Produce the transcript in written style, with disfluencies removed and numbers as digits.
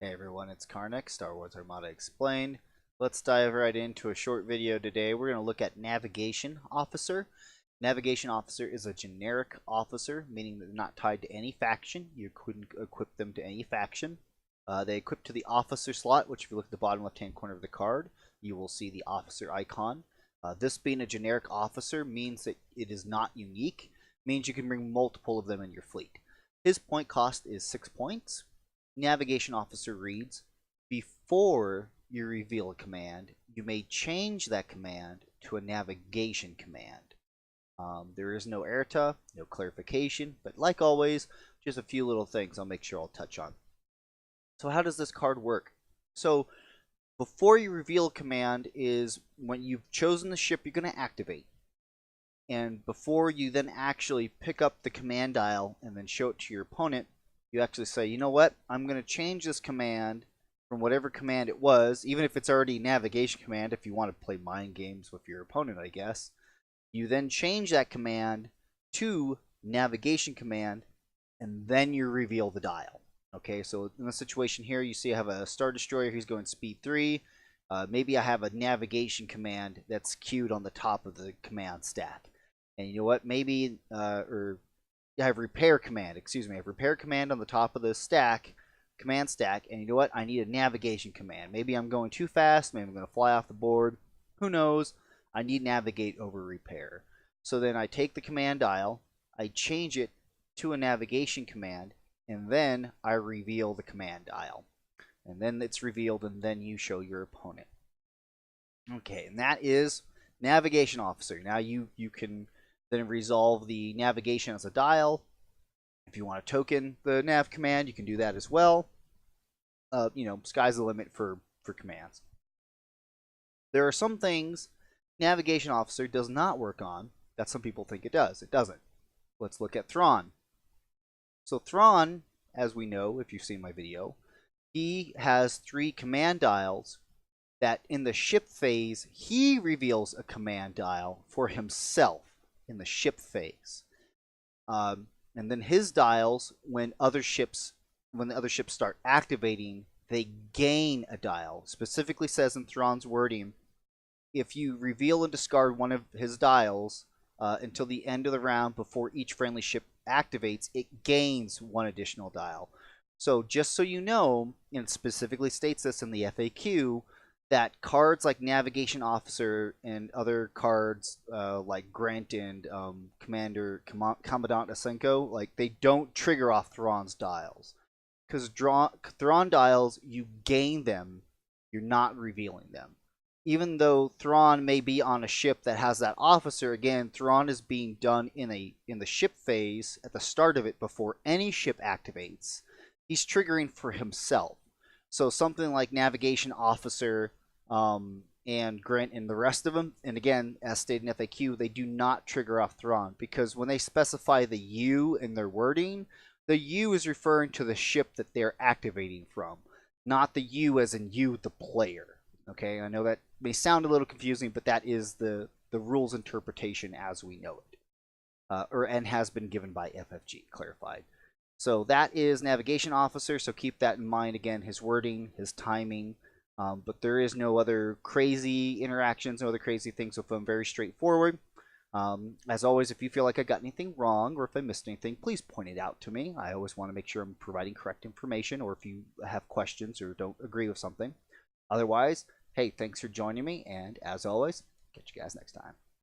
Hey everyone, it's Karnak, Star Wars Armada Explained. Let's dive right into a short video today. We're going to look at Navigation Officer. Navigation Officer is a generic officer, meaning that they're not tied to any faction. You couldn't equip them to any faction. They equip to the officer slot, which if you look at the bottom left-hand corner of the card, you will see the officer icon. This being a generic officer means that it is not unique, means you can bring multiple of them in your fleet. His point cost is 6 points. Navigation Officer reads, before you reveal a command, you may change that command to a navigation command. There is no errata, no clarification, but like always, just a few little things I'll make sure I'll touch on. So how does this card work? So before you reveal a command is when you've chosen the ship you're going to activate. And before you then actually pick up the command dial and then show it to your opponent, you actually say, you know what, I'm going to change this command from whatever command it was, even if it's already navigation command, if you want to play mind games with your opponent, I guess. You then change that command to navigation command, and then you reveal the dial. Okay, so in the situation here, you see I have a Star Destroyer who's going speed 3. Maybe I have a navigation command that's queued on the top of the command stack. And you know what, maybe, I have repair command, I have repair command on the top of the stack, command stack, and you know what? I need a navigation command. Maybe I'm going too fast, maybe I'm going to fly off the board. Who knows? I need navigate over repair. So then I take the command dial, I change it to a navigation command, and then I reveal the command dial. And then it's revealed, and then you show your opponent. Okay, and that is Navigation Officer. Now you can then resolve the navigation as a dial. If you want to token the nav command, you can do that as well. Sky's the limit for commands. There are some things Navigation Officer does not work on that some people think it does. It doesn't. Let's look at Thrawn. So Thrawn, as we know, if you've seen my video, he has 3 command dials that in the ship phase, he reveals a command dial for himself in the ship phase. And then his dials, when the other ships start activating, they gain a dial. Specifically says in Thrawn's wording, if you reveal and discard one of his dials until the end of the round before each friendly ship activates, it gains 1 additional dial. So just so you know, and it specifically states this in the FAQ, that cards like Navigation Officer and other cards like Grant and Commandant Asenko, like they don't trigger off Thrawn's dials. Because Thrawn dials, you gain them, you're not revealing them. Even though Thrawn may be on a ship that has that officer, again, Thrawn is being done in the ship phase at the start of it before any ship activates. He's triggering for himself. So something like Navigation Officer and Grant and the rest of them, and again, as stated in FAQ, they do not trigger off Thrawn, because when they specify the U in their wording, the U is referring to the ship that they're activating from, not the U as in you, the player. Okay, I know that may sound a little confusing, but that is the rules interpretation as we know it, and has been given by FFG, clarified. So that is Navigation Officer, so keep that in mind. Again, his wording, his timing, but there is no other crazy interactions, no other crazy things with them. Very straightforward. As always, if you feel like I got anything wrong or if I missed anything, please point it out to me. I always want to make sure I'm providing correct information, or if you have questions or don't agree with something. Otherwise, hey, thanks for joining me, and as always, catch you guys next time.